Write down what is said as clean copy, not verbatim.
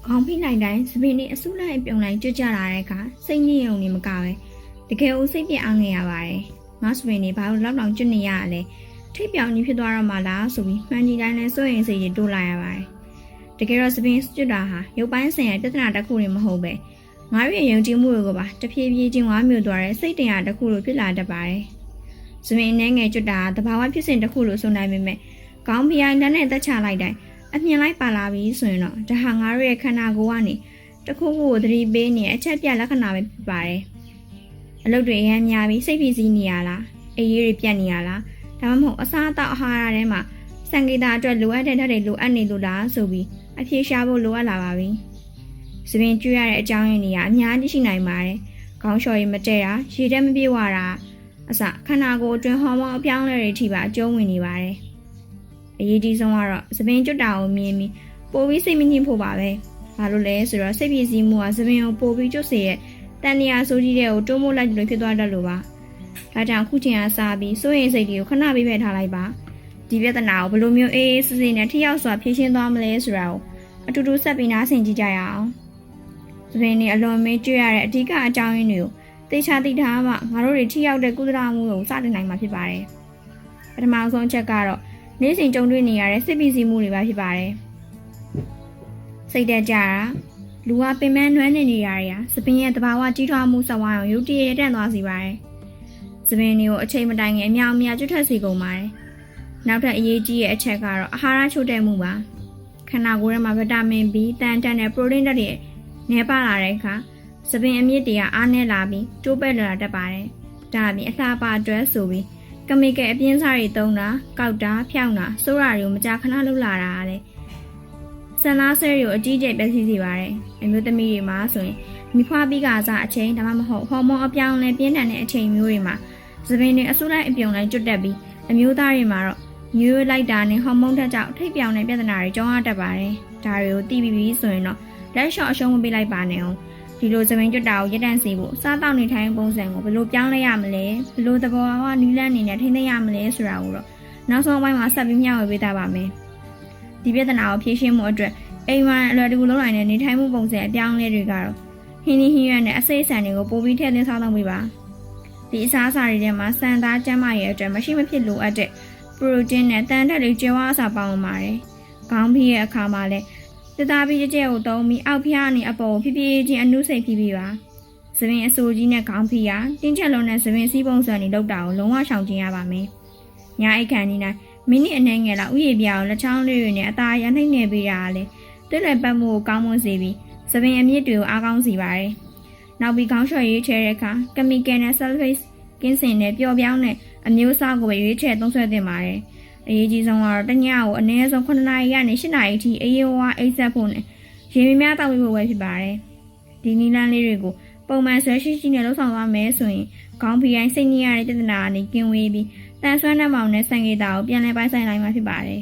ခေါင်းဖိလိုက်တိုင်းစပင်းနဲ့အဆုလိုက်ပြုံလိုက်ကြွကြလာတဲ့အခါစိတ်ညစ်ရုံနဲ့မကပဲတကယ်ဦးစိတ်ပြအားငယ်ရပါတယ်။ငါစပင်းနေဘာလို့လောက်တောင်ကျွတ်နေရလဲထိပ်ပြောင်ကြီးဖြစ်သွားတော့မှလားဆိုပြီးမှန်ကြီးတိုင်းနဲ့စိုးရင်စိတ်ကြီးတိုးလာရပါတယ်။တကယ်တော့စပင်းကျွတ်တာဟာရုပ်ပိုင်းဆိုင်ရာပြဿနာတစ်ခုတွေမဟုတ်ပဲငါ့ရဲ့ယုံကြည်မှုတွေကိုပါတဖြည်းဖြည်းချင်းဝါမျိုးသွားတဲ့စိတ်တရားတစ်ခုလိုဖြစ်လာတတ်ပါတယ်။စပင်းနဲ့ငယ်ကျွတ်တာတဘာဝဖြစ်စဉ်တစ်ခုလိုဆိုနိုင်ပေမဲ့ခေါင်းဖိအိုင်တန်းနဲ့တက်ချလိုက်တိုင်းအမြင်လိုက်ပါလာပြီဆိုရင်တော့ဒါဟာငါတို့ရဲ့ခန္ဓာကိုယ်ကနေတခုခုကိုသတိပေးနေအချက်ပြလက္ခဏာပဲဖြစ်ပါတယ်။အလုပ်တွေအများများပြီးစိတ်ဖိစီးနေရလားအေးရေးတွေပြတ်နေရလားဒါမှမဟုတ်အစားအသောက်အာဟာရထဲမှာစံကေတာအတွက်လိုအပ်တဲ့ဓာတ်တွေလိုအပ်နေလို့လားဆိုပြီးအဖြေရှာဖို့လိုအပ်လာပါပြီ။စပင်းကျွေးရတဲ့အကြောင်းရင်းတွေကအများကြီးရှိနိုင်ပါတယ်။ခေါင်းလျှော်ရည်မတည့်တာရေထဲမပြေဝတာအစခန္ဓာကိုယ်အတွင်းဟော်မုန်းအပြောင်းအလဲတွေထိပါအကျုံးဝင်နေပါတယ်။အရေးကြီးဆုံးကတော့စပင်းကျွတ်တာကိုမြင်ပြီးပိုပြီးစိတ်မညစ်ဖို့ပါပဲ။ဘာလို့လဲဆိုတော့စိတ်ပြည့်စည်မှုကစပင်းကိုပိုပြီးကျွတ်စေရဲ့တန်တရားဆိုးကြီးတဲ့ကိုတိုးမိုးလိုက်လို့ဖြစ်သွားတတ်လို့ပါ။ဒါကြောင့်ခုချိန်ကစားပြီးစိုးရင်စိတ်တွေကိုခဏပေးဖယ်ထားလိုက်ပါ။ဒီပြဿနာကိုဘယ်လိုမျိုးအေးအေးဆေးဆေးနဲ့ထိရောက်စွာဖြေရှင်းသွားမလဲဆိုတာကိုအတူတူဆက်ပြီးနားဆင်ကြည့်ကြရအောင်။စပင်းနေအလွန်မေးကျွေးရတဲ့အဓိကအကြောင်းရင်းတွေကိုသိချသိထားမှငါတို့တွေထိရောက်တဲ့ကုသမှုကိုစတင်နိုင်မှာဖြစ်ပါတယ်။ပထမဆုံးအချက်ကတော့နေ့စဉ်ကြုံတွေ့နေရတဲ့စိတ်ပီစီမှုတွေပါဖြစ်ပါတယ်။စိတ်တက်ကြတာလူကပင်ပန်းနွမ်းနေနေရတာစပင်းရဲ့တဘာဝကြီးထွားမှုစဝါအောင်ရုတ်တရက်တန့်သွားစေပါတယ်။စပင်းတွေကိုအချိန်မတိုင်ခင်အများအများကျွတ်ထက်စေကုန်ပါတယ်။နောက်ထပ်အရေးကြီးတဲ့အချက်ကတော့အာဟာရချို့တဲ့မှုပါ။ခန္ဓာကိုယ်ထဲမှာဗီတာမင် B တန်တန်နဲ့ပရိုတင်းဓာတ်တွေနည်းပါလာတဲ့အခါစပင်းအမြစ်တွေကအားနည်းလာပြီးတိုးပဲ့လာတတ်ပါတယ်။ဒါအပြင်အလှပအတွက်ဆိုပြီးကမီကယ်အပြင်းစားတွေသုံးတာကောက်တာဖြောင်းတာစိုးရာတွေကိုမကြာခဏလုပ်လာတာလေဆန်လားဆဲတွေကိုအကြီးကျယ်ပျက်စီးစေပါတယ်အမျိုးသမီးတွေမှာဆိုရင်မိဖွားပြီးကစားအချိန်ဒါမှမဟုတ်ဟော်မုန်းအပြောင်းလဲပြင်းထန်တဲ့အချိန်မျိုးတွေမှာစပင်းတွေအဆုလိုက်အပြုံလိုက်ကျွတ်တက်ပြီးအမျိုးသားတွေမှာတော့မျိုးလိုက်တာနဲ့ဟော်မုန်းဓာတ်ကြောင့်ထိပ်ပြောင်တဲ့ပြဿနာတွေကြောင်းရတတ်ပါတယ်ဒါတွေကိုသိပြီးဆိုရင်တော့လက်လျှော့အရှုံးမပေးလိုက်ပါနဲ့အောင်ဒီလိုစပင်းကျွတ်တာကိုရပ်တန့်စေဖို့စားတောက်နေထိုင်ပုံစံကိုဘယ်လိုပြောင်းလဲရမလဲဘယ်လိုသဘောဝနီးလန်းနေနဲ့ထိန်းသိမ်းရမလဲဆိုတာကိုတော့နောက်ဆုံးပိုင်းမှာဆက်ပြီးမျှဝေပေးတာပါမယ်ဒီပြဿနာကိုဖြေရှင်းမှုအတွက်အိမ်မှာအလွယ်တကူလုပ်နိုင်တဲ့နေထိုင်မှုပုံစံအပြောင်းလဲတွေကတော့ဟင်းဟင်းရွက်နဲ့အစိမ့်ဆန်တွေကိုပိုပြီးထည့်သွင်းစားသုံးပေးပါဒီအစားအစာတွေထဲမှာစံသားကျန်းမာရေးအတွက်မရှိမဖြစ်လိုအပ်တဲ့ပရိုတင်းနဲ့တန်ဓာတ်တွေကျွမ်းအားအစာပေါင်းပါတယ်ခေါင်းဖိရဲ့အခါမှာလည်းတသားပြီးကြဲကိုသုံးပြီးအောက်ဖျားနေအပေါ်ဖြည်းဖြည်းချင်းအနုစိတ်ဖြည်းဖြည်းပါစပင်းအဆိုကြီးနဲ့ခေါင်းဖိရတင်းချက်လုံးနဲ့စပင်းစီးပုံစံတွေလောက်တာကိုလုံးဝရှောင်ကျဉ်ရပါမယ်ညာအိတ်ခံနေနိုင်မိနစ်အနည်းငယ်လောက်ဥယျာဉ်ပြားကိုလက်ချောင်းလေးတွေနဲ့အသားရနှိမ့်နေပေးတာလေတွဲလည်ပတ်မှုကိုကောင်းမွန်စေပြီးစပင်းအမြင့်တွေကိုအားကောင်းစေပါတယ်နောက်ပြီးခေါင်းလျှော်ရွေးချယ်တဲ့အခါကမီကယ်နဲ့ဆယ်ဖေ့ကင်းစင်နဲ့ပျော်ပြောင်းတဲ့အမျိုးအစားကိုပဲရွေးချယ်သုံးစွဲသင့်ပါတယ်အရေးကြီးဆုံးကတော့တညကိုအနည်းဆုံး9နာရီကနေ10နာရီအထိအေးဝါအိပ်ဆက်ဖို့နဲ့ရေမြများတောက်ဖို့ပဲဖြစ်ပါတယ်ဒီနီလန်းလေးတွေကိုပုံမှန်ဆွဲရှိရှိနဲ့လှုပ်ဆောင်သွားမယ်ဆိုရင်ခေါင်းဖိအိုင်းစိတ်ညစ်ရတဲ့ပြဿနာကနေကင်းဝေးပြီးတန်ဆွမ်းတဲ့မောင်နဲ့ဆန်ကေတာကိုပြန်လည်ပိုင်ဆိုင်နိုင်မှာဖြစ်ပါတယ်